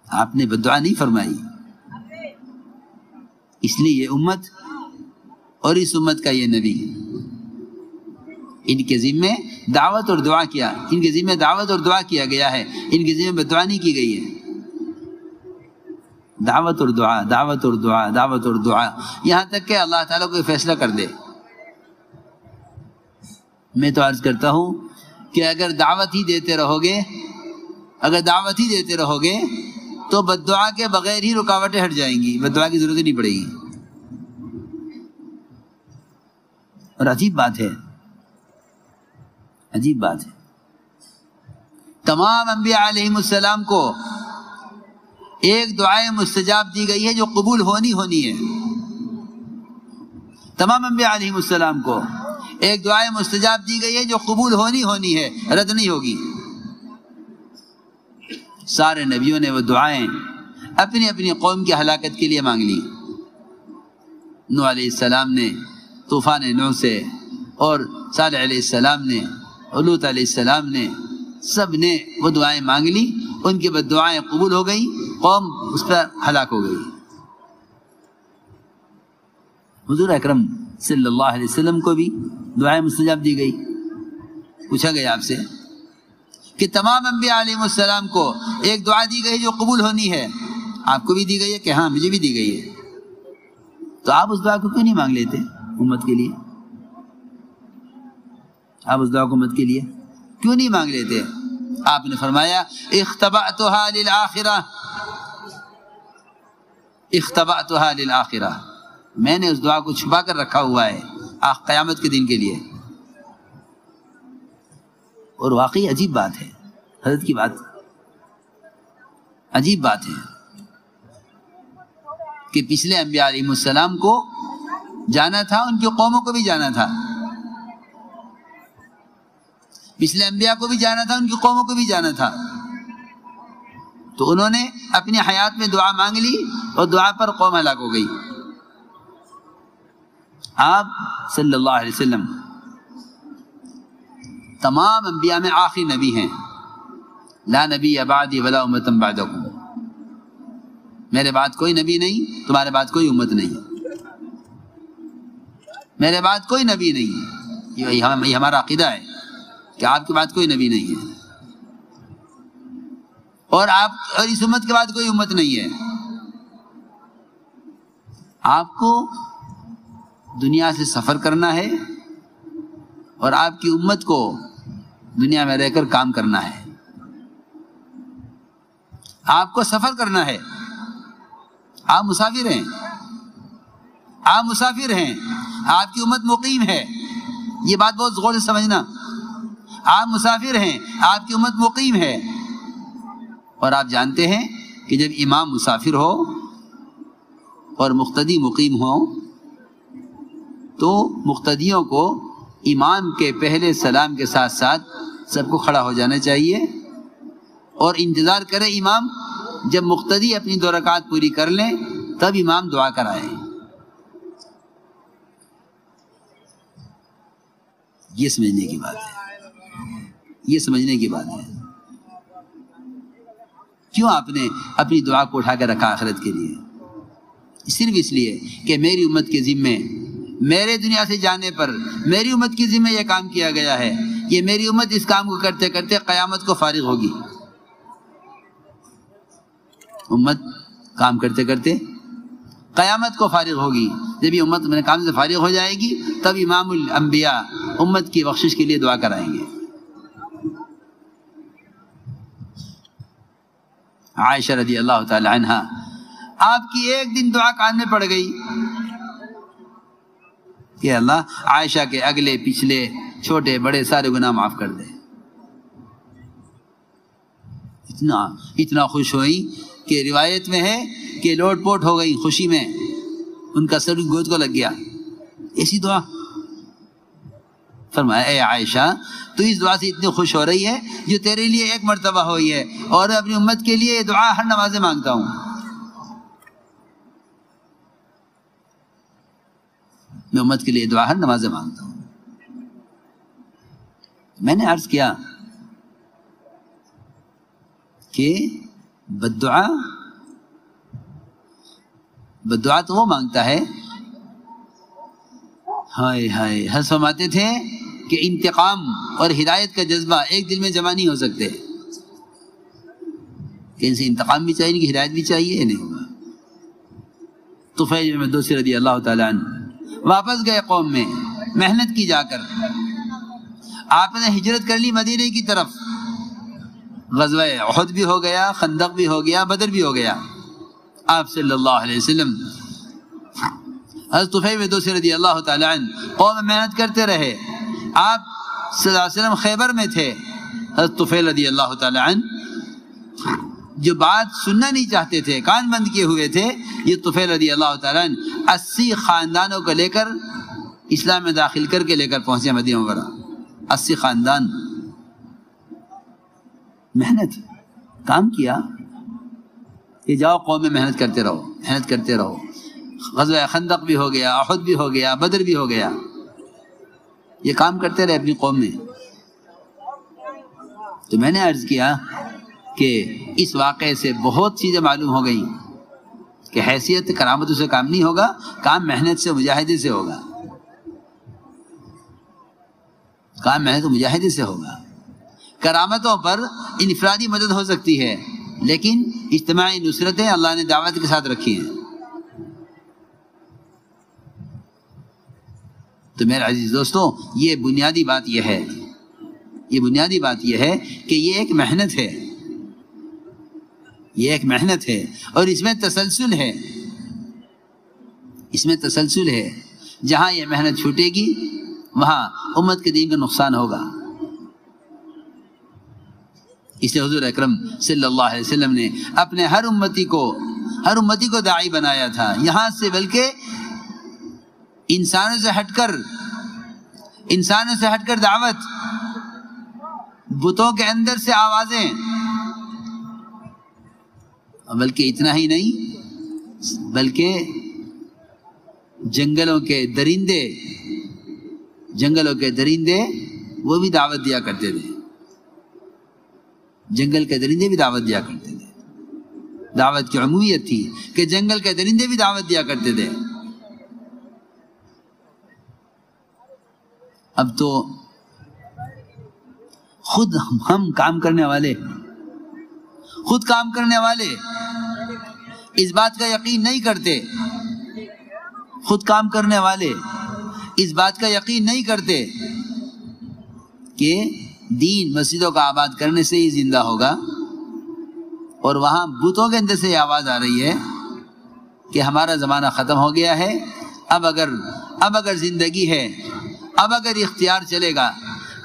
آپ نے بد دعا نہیں فرمائی. اس لیے یہ امت اور اس امت کا یہ نبی، ان کے ذمے دعوت اور دعا کیا، ان کے ذمے دعوت اور دعا کیا گیا ہے، ان کے ذمے بد دعا نہیں کی گئی ہے. دعوت اور دعا، دعوت اور دعا، دعوت اور دعا، یہاں تک کہ اللہ تعالیٰ کوئی فیصلہ کر دے. میں تو عرض کرتا ہوں کہ اگر دعوت ہی دیتے رہو گے، اگر دعوت ہی دیتے رہو گے تو بد دعا کے بغیر ہی رکاوٹیں ہٹ جائیں گی، بد دعا کی ضرورت ہی نہیں پڑے گی. اور عجیب بات ہے، عجیب بات ہے، تمام انبیاء علیہم السلام کو ایک دعائیں مستجاب دی گئی ہے جو قبول ہونی ہے. تمام انبیاء علیہم السلام کو ایک دعائیں مستجاب دی گئی ہے جو قبول ہونی ہے، رد نہیں ہوگی. سارے نبیوں نے وہ دعائیں اپنی اپنی قوم کی ہلاکت کے لیے مانگ لی. نوح علیہ السلام نے طوفان نوح سے، اور صالح علیہ السلام نے، لوط علیہ السلام نے، سب نے وہ دعائیں مانگ لی. ان کی بد دعائیں قبول ہو گئی، قوم اس پر ہلاک ہو گئی. حضور اکرم صلی اللہ علیہ وسلم کو بھی دعائیں مستجاب دی گئی. پوچھا گیا آپ سے کہ تمام انبیاء علیہ السلام کو ایک دعا دی گئی جو قبول ہونی ہے، آپ کو بھی دی گئی ہے کہ ہاں مجھے بھی دی گئی ہے، تو آپ اس دعا کو کیوں نہیں مانگ لیتے امت کے لیے؟ آپ اس دعا کو امت کے لیے کیوں نہیں مانگ لیتے؟ آپ نے فرمایا اختبأتها للآخرہ، اختبأتها للآخرہ، میں نے اس دعا کو چھپا کر رکھا ہوا ہے قیامت کے دن کے لیے. اور واقعی عجیب بات ہے، حضرت کی بات عجیب بات ہے کہ پچھلے انبیاء علیہ السلام کو جانا تھا، ان کی قوموں کو بھی جانا تھا، پچھلے انبیاء کو بھی جانا تھا، ان کی قوموں کو بھی جانا تھا، تو انہوں نے اپنی حیات میں دعا مانگ لی اور دعا پر قوم ہلاک ہو گئی. آپ صلی اللہ علیہ وسلم تمام انبیاء میں آخری نبی ہیں. لا نبی بعدی ولا امۃ بعدکم، میرے بعد کوئی نبی نہیں، تمہارے بعد کوئی امت نہیں، میرے بعد کوئی نبی نہیں. یہ ہمارا عقیدہ ہے کہ آپ کے بعد کوئی نبی نہیں ہے، اور اس امت کے بعد کوئی امت نہیں ہے. آپ کو دنیا سے سفر کرنا ہے اور آپ کی امت کو دنیا میں رہ کر کام کرنا ہے. آپ کو سفر کرنا ہے، آپ مسافر ہیں، آپ مسافر ہیں، آپ کی امت مقیم ہے. یہ بات بہت غور سے سمجھنا، آپ مسافر ہیں، آپ کی امت مقیم ہے. اور آپ جانتے ہیں کہ جب امام مسافر ہو اور مقتدی مقیم ہو تو مقتدیوں کو امام کے پہلے سلام کے ساتھ ساتھ سب کو کھڑا ہو جانا چاہیے اور انتظار کرے امام جب مقتدی اپنی 2 رکعات پوری کر لیں تب امام دعا کرائے. یہ سمجھنے کی بات ہے، یہ سمجھنے کی بات ہے. کیوں آپ نے اپنی دعا کو اٹھا کے رکھا آخرت کے لیے؟ صرف اس لیے کہ میری امت کے ذمے، میرے دنیا سے جانے پر میری امت کی ذمہ یہ کام کیا گیا ہے. یہ میری امت اس کام کو کرتے کرتے قیامت کو فارغ ہوگی. امت کام کرتے کرتے قیامت کو فارغ ہوگی. جب یہ امت میرے کام سے فارغ ہو جائے گی تب امام الانبیاء امت کی بخشش کے لیے دعا کرائیں گے. عائشہ رضی اللہ تعالی عنہ، آپ کی ایک دن دعا کان میں پڑ گئی کہ اللہ عائشہ کے اگلے پچھلے چھوٹے بڑے سارے گناہ معاف کر دے. اتنا خوش ہوئی کہ روایت میں ہے کہ لوٹ پوٹ ہو گئی خوشی میں، ان کا سر گود کو لگ گیا. ایسی دعا. فرمایا اے عائشہ تو اس دعا سے اتنی خوش ہو رہی ہے جو تیرے لیے ایک مرتبہ ہوئی ہے، اور اپنی امت کے لیے یہ دعا ہر نماز میں مانگتا ہوں. میں امت کے لیے دعا ہر نماز میں مانگتا ہوں. میں نے عرض کیا کہ بد دعا بدعا تو وہ مانگتا ہے. ہائے ہائے. حضرت فرماتے تھے کہ انتقام اور ہدایت کا جذبہ ایک دل میں جمع نہیں ہو سکتے. کہ ان سے انتقام بھی چاہیے کہ ہدایت بھی چاہیے, نہیں ہوگا. طفیل بن دوسی رضی اللہ تعالیٰ عنہ واپس گئے قوم میں, محنت کی جا کر. آپ نے ہجرت کر لی مدینے کی طرف. غزوہ احد بھی ہو گیا, خندق بھی ہو گیا, بدر بھی ہو گیا. آپ صلی اللہ علیہ وسلم حضرت طفیل بن دوسی رضی اللہ تعالیٰ عنہ قوم میں محنت کرتے رہے. آپ صلی اللہ علیہ وسلم خیبر میں تھے. حضرت طفیل رضی اللہ تعالیٰ عنہ جو بات سننا نہیں چاہتے تھے, کان بند کیے ہوئے تھے, یہ طفیل رضی اللہ تعالیٰ عنہ 80 خاندانوں کو لے کر اسلام میں داخل کر کے لے کر پہنچے مدینہ منورہ. 80 خاندان. محنت کام کیا کہ جاؤ قوم میں محنت کرتے رہو, محنت کرتے رہو. غزوہ خندق بھی ہو گیا, احد بھی ہو گیا, بدر بھی ہو گیا. یہ کام کرتے رہے اپنی قوم میں. تو میں نے عرض کیا کہ اس واقعے سے بہت چیزیں معلوم ہو گئی کہ حیثیت کرامتوں سے کام نہیں ہوگا, کام محنت سے, مجاہدے سے ہوگا. کام محنت و مجاہدے سے ہوگا. کرامتوں پر انفرادی مدد ہو سکتی ہے, لیکن اجتماعی نصرتیں اللہ نے دعوت کے ساتھ رکھی ہیں. تو میرے عزیز دوستوں, یہ بنیادی بات یہ ہے, یہ بنیادی بات یہ ہے کہ یہ ایک محنت ہے, یہ ایک محنت ہے, اور اس میں تسلسل ہے. اس میں تسلسل ہے. جہاں یہ محنت چھوٹے گی وہاں امت کے دین کا نقصان ہوگا. اس لیے حضور اکرم صلی اللہ علیہ وسلم نے اپنے ہر امتی کو داعی بنایا تھا. یہاں سے بلکہ انسانوں سے ہٹ کر دعوت, بتوں کے اندر سے آوازیں, بلکہ اتنا ہی نہیں بلکہ جنگلوں کے درندے وہ بھی دعوت دیا کرتے تھے. جنگل کے درندے بھی دعوت دیا کرتے تھے. دعوت کی عمومیت تھی کہ جنگل کے درندے بھی دعوت دیا کرتے تھے. اب تو خود ہم کام کرنے والے اس بات کا یقین نہیں کرتے. خود کام کرنے والے اس بات کا یقین نہیں کرتے کہ دین مسجدوں کا آباد کرنے سے ہی زندہ ہوگا, اور وہاں بتوں کے اندر سے یہ آواز آ رہی ہے کہ ہمارا زمانہ ختم ہو گیا ہے. اب اگر زندگی ہے, اب اگر اختیار چلے گا,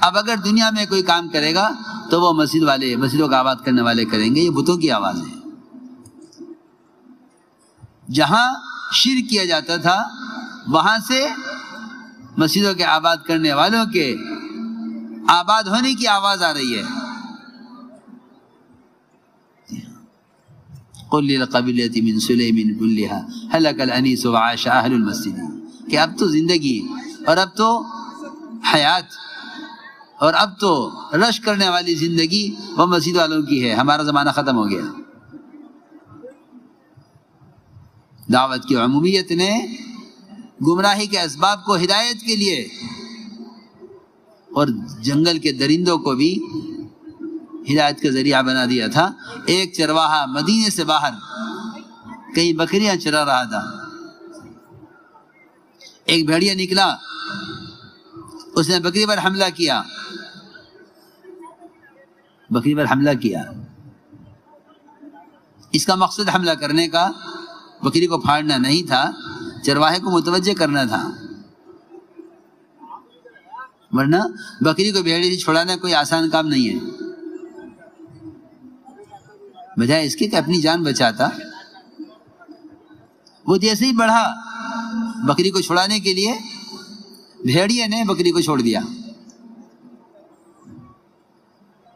اب اگر دنیا میں کوئی کام کرے گا تو وہ مسجدوں کا آباد کرنے والے کریں گے. یہ بتوں کی آواز ہے. جہاں شرک کیا جاتا تھا وہاں سے مسجدوں کے آباد کرنے والوں کے آباد ہونے کی آواز آ رہی ہے. قل للقبیلۃ من سلیم كلها هلك الانیس وعاش اهل المسجد, کہ اب تو زندگی اور اب تو حیات اور اب تو رش کرنے والی زندگی وہ مسجد والوں کی ہے. ہمارا زمانہ ختم ہو گیا. دعوت کی عمومیت نے گمراہی کے اسباب کو ہدایت کے لیے اور جنگل کے درندوں کو بھی ہدایت کا ذریعہ بنا دیا تھا. ایک چرواہا مدینے سے باہر کہیں بکریاں چرا رہا تھا. ایک بھیڑیا نکلا, اس نے بکری پر حملہ کیا. اس کا مقصد حملہ کرنے کا بکری کو پھاڑنا نہیں تھا, چرواہے کو متوجہ کرنا تھا. ورنہ بکری کو بھیڑی سے چھڑانا کوئی آسان کام نہیں ہے. بجائے اس کے کہ اپنی جان بچاتا, وہ جیسے ہی بڑھا بکری کو چھڑانے کے لیے, بھیڑیا نے بکری کو چھوڑ دیا.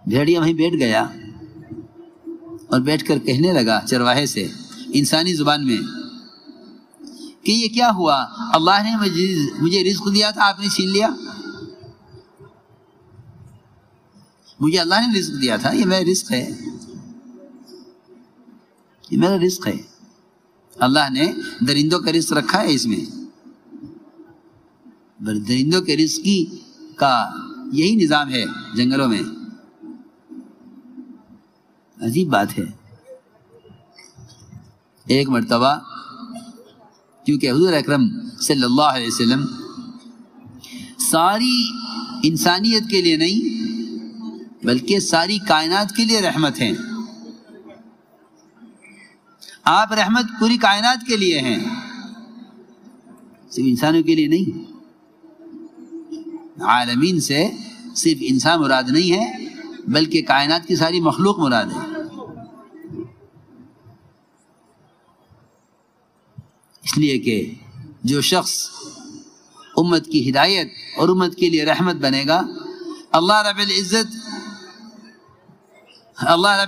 بھیڑیا وہیں بیٹھ گیا اور بیٹھ کر کہنے لگا چرواہے سے انسانی زبان میں کہ یہ کیا ہوا, اللہ نے مجھے رزق دیا تھا, آپ نے چھین لیا. مجھے اللہ نے رزق دیا تھا, یہ میرا رزق ہے, یہ میرا رزق ہے, اللہ نے درندوں کا رزق رکھا ہے اس میں، درندوں کے رزق کا یہی نظام ہے جنگلوں میں. عجیب بات ہے. ایک مرتبہ کیونکہ حضور اکرم صلی اللہ علیہ وسلم ساری انسانیت کے لیے نہیں بلکہ ساری کائنات کے لیے رحمت ہیں. آپ رحمت پوری کائنات کے لیے ہیں، صرف انسانوں کے لیے نہیں. عالمین سے صرف انسان مراد نہیں ہے بلکہ کائنات کی ساری مخلوق مراد ہے. اس لیے کہ جو شخص امت کی ہدایت اور امت کے لیے رحمت بنے گا، اللہ رب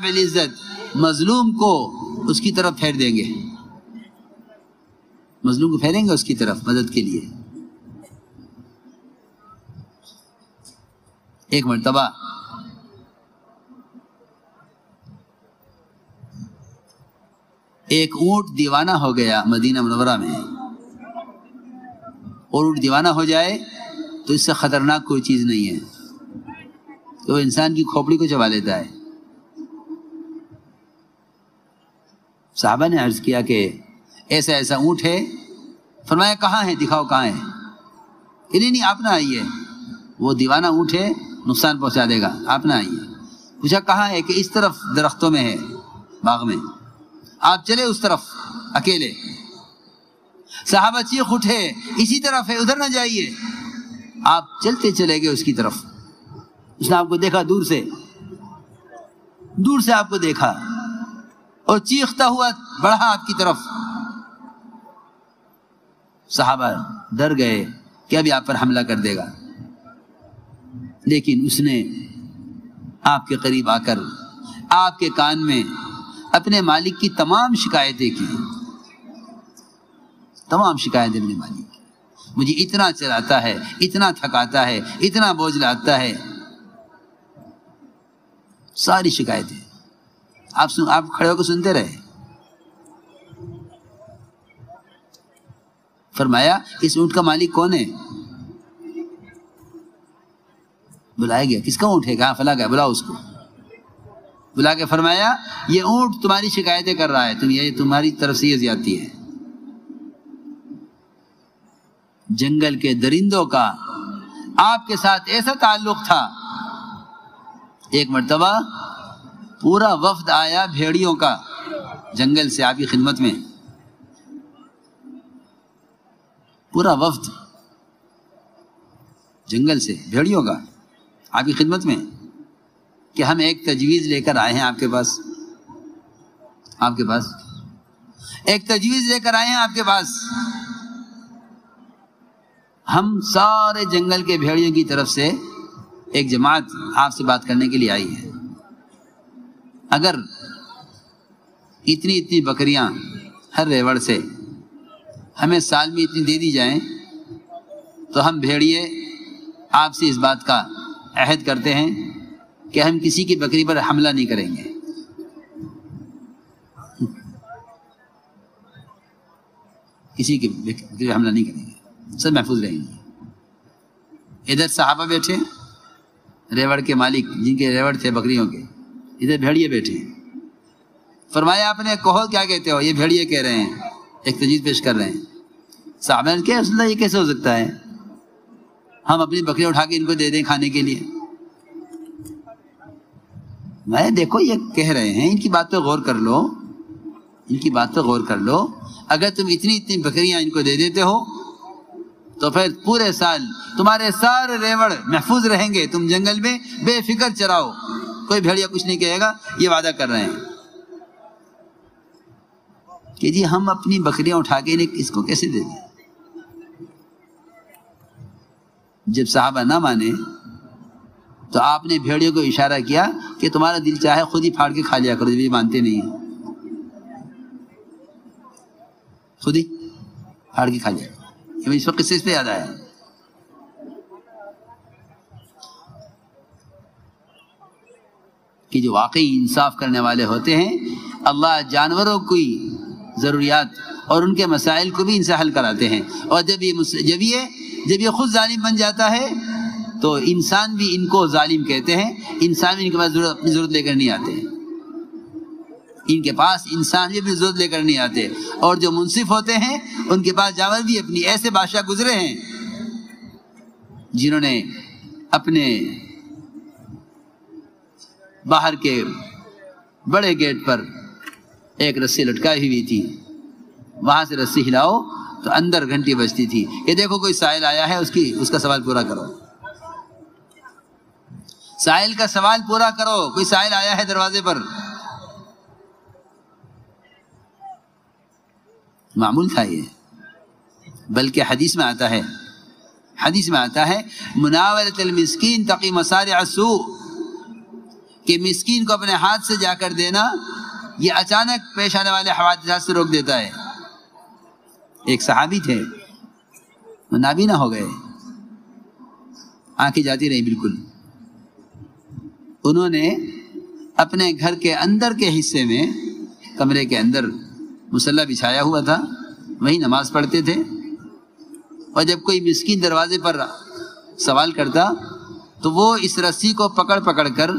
العزت مظلوم کو اس کی طرف پھیر دیں گے، مظلوم کو پھیریں گے اس کی طرف مدد کے لیے. ایک مرتبہ ایک اونٹ دیوانہ ہو گیا مدینہ منورہ میں، اور اونٹ دیوانہ ہو جائے تو اس سے خطرناک کوئی چیز نہیں ہے کہ وہ انسان کی کھوپڑی کو چبا لیتا ہے. صحابہ نے عرض کیا کہ ایسا ایسا اونٹ ہے. فرمایا کہاں ہے، دکھاؤ کہاں ہے. کہ نہیں آپ نہ آئیے، وہ دیوانہ اونٹ ہے، نقصان پہنچا دے گا، آپ نہ آئیے. پوچھا کہاں ہے، کہ اس طرف درختوں میں ہے، باغ میں، آپ چلے اس طرف اکیلے. صحابہ چیخ اٹھے اسی طرف ہے، ادھر نہ جائیے. آپ چلتے چلے گئے اس کی طرف. اس نے آپ کو دیکھا دور سے آپ کو دیکھا اور چیختا ہوا بڑھا آپ کی طرف. صحابہ ڈر گئے کہ ابھی آپ پر حملہ کر دے گا، لیکن اس نے آپ کے قریب آ کر آپ کے کان میں اپنے مالک کی تمام شکایتیں کی، تمام شکایتیں اپنے مالک کی. مجھے اتنا چلاتا ہے، اتنا تھکاتا ہے، اتنا بوجھ لاتا ہے، ساری شکایتیں. آپ کھڑے ہو کے سنتے رہے. فرمایا اس اونٹ کا مالک کون ہے؟ بلایا گیا. کس کا اونٹ ہے؟ کہاں؟ فلاں کا. بلاؤ اس کو. بلا کے فرمایا یہ اونٹ تمہاری شکایتیں کر رہا ہے، یہ تمہاری طرف سے یہ زیادتی ہے. جنگل کے درندوں کا آپ کے ساتھ ایسا تعلق تھا. ایک مرتبہ پورا وفد آیا بھیڑیوں کا جنگل سے آپ کی خدمت میں، پورا وفد جنگل سے بھیڑیوں کا آپ کی خدمت میں، کہ ہم ایک تجویز لے کر آئے ہیں آپ کے پاس ایک تجویز لے کر آئے ہیں آپ کے پاس. ہم سارے جنگل کے بھیڑیوں کی طرف سے ایک جماعت آپ سے بات کرنے کے لیے آئی ہے. اگر اتنی بکریاں ہر ریوڑ سے ہمیں سال میں اتنی دے دی جائیں تو ہم بھیڑیے آپ سے اس بات کا عہد کرتے ہیں کہ ہم کسی کی بکری پر حملہ نہیں کریں گے. کسی کی بکری پر حملہ نہیں کریں گے، سب محفوظ رہیں گے. ادھر صحابہ بیٹھے، ریوڑ کے مالک جن کے ریوڑ تھے بکریوں کے، ادھر بھیڑیے بیٹھے. فرمایا آپ نے کہو کیا کہتے ہو؟ یہ بھیڑیے کہہ رہے ہیں، ایک تجویز پیش کر رہے ہیں. صحابہ نے کہا رسول اللہ یہ کیسے ہو سکتا ہے، ہم اپنی بکریاں اٹھا کے ان کو دے دیں کھانے کے لیے؟ میں دیکھو یہ کہہ رہے ہیں، ان کی بات پہ غور کر لو. اگر تم اتنی بکریاں ان کو دے دیتے ہو تو پھر پورے سال تمہارے سارے ریوڑ محفوظ رہیں گے، تم جنگل میں بے فکر چراؤ، کوئی بھیڑیا کچھ نہیں کہے گا. یہ وعدہ کر رہے ہیں کہ جی ہم اپنی بکریاں اٹھا کے اس کو کیسے دے دیں. جب صحابہ نہ مانے تو آپ نے بھیڑیوں کو اشارہ کیا کہ تمہارا دل چاہے خود ہی پھاڑ کے کھا لیا کرو، جب یہ مانتے نہیں ہیں خود ہی پھاڑ کے کھا لیا کرو. اس وقت قصے اس پہ یاد آیا. کہ جو واقعی انصاف کرنے والے ہوتے ہیں، اللہ جانوروں کی ضروریات اور ان کے مسائل کو بھی ان سے حل کراتے ہیں. اور جب یہ خود ظالم بن جاتا ہے تو انسان بھی ان کو ظالم کہتے ہیں. انسان بھی ان کے پاس اپنی ضرورت لے کر نہیں آتے. ان کے پاس انسان بھی اپنی ضرورت لے کر نہیں آتے. اور جو منصف ہوتے ہیں ان کے پاس جاور بھی اپنی ایسے بادشاہ گزرے ہیں جنہوں نے اپنے باہر کے بڑے گیٹ پر ایک رسی لٹکائی ہوئی تھی. وہاں سے رسی ہلاؤ تو اندر گھنٹی بجتی تھی کہ دیکھو کوئی سائل آیا ہے, اس کا سوال پورا کرو. سائل کا سوال پورا کرو, کوئی سائل آیا ہے دروازے پر. معمول تھا یہ. بلکہ حدیث میں آتا ہے مناولۃ المسکین تقی مصارع السوء, کہ مسکین کو اپنے ہاتھ سے جا کر دینا یہ اچانک پیش آنے والے حوادثات سے روک دیتا ہے. ایک صحابی تھے, وہ نابینا ہو گئے, آنکھیں جاتی رہی بالکل. انہوں نے اپنے گھر کے اندر کے حصے میں, کمرے کے اندر مصلی بچھایا ہوا تھا, وہیں نماز پڑھتے تھے. اور جب کوئی مسکین دروازے پر سوال کرتا تو وہ اس رسی کو پکڑ کر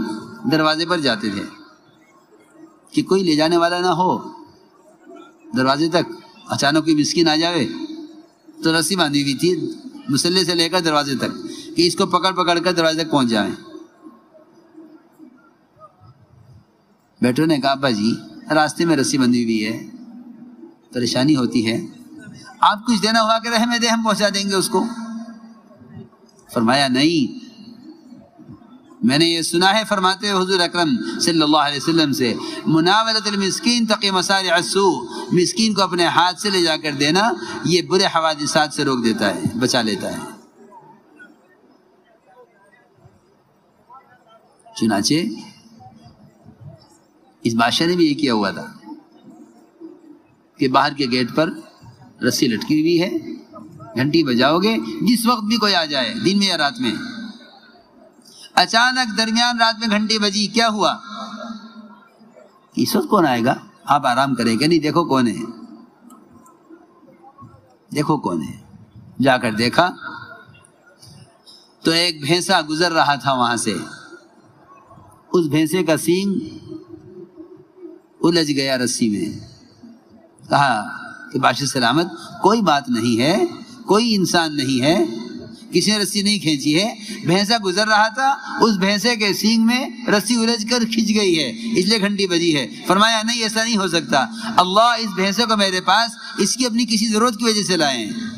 دروازے پر جاتے تھے کہ کوئی لے جانے والا نہ ہو دروازے تک. اچانک کوئی مسکین آ جاوے تو رسی باندھی ہوئی تھی مصلی سے لے کر دروازے تک کہ اس کو پکڑ کر دروازے تک پہنچ جائیں. بیٹوں نے کہا ابا جی راستے میں رسی بندھی ہوئی ہے, پریشانی ہوتی ہے, آپ کچھ دینا ہوا کہ رحم دے, ہم پہنچا دیں گے اس کو. فرمایا نہیں, میں نے یہ سنا ہے فرماتے ہوئے حضور اکرم صلی اللہ علیہ وسلم سے, مناولۃ المسکین تقی مصارع السوء, مسکین کو اپنے ہاتھ سے لے جا کر دینا یہ برے حوادثات سے روک دیتا ہے, بچا لیتا ہے. چنانچہ اس بادشاہ نے بھی یہ کیا ہوا تھا کہ باہر کے گیٹ پر رسی لٹکی ہوئی ہے, گھنٹی بجاؤ گے جس وقت بھی کوئی آ جائے, دن میں یا رات میں. اچانک درمیان رات میں گھنٹی بجی, کیا ہوا؟ اس وقت کون آئے گا؟ آپ آرام کریں کہ نہیں, دیکھو کون ہے, دیکھو کون ہے. جا کر دیکھا تو ایک بھینسا گزر رہا تھا وہاں سے. اس بھینسے کا سینگ الجھ گیا رسی میں. کہا کہ بادشاہ سلامت کوئی بات نہیں ہے, کوئی انسان نہیں ہے, کسی نے رسی نہیں کھینچی ہے, بھینسا گزر رہا تھا, اس بھینسے کے سینگ میں رسی الجھ کر کھنچ گئی ہے اس لیے گھنٹی بجی ہے. فرمایا نہیں, ایسا نہیں ہو سکتا, اللہ اس بھینسے کو میرے پاس اس کی اپنی کسی ضرورت کی وجہ سے لائے ہیں.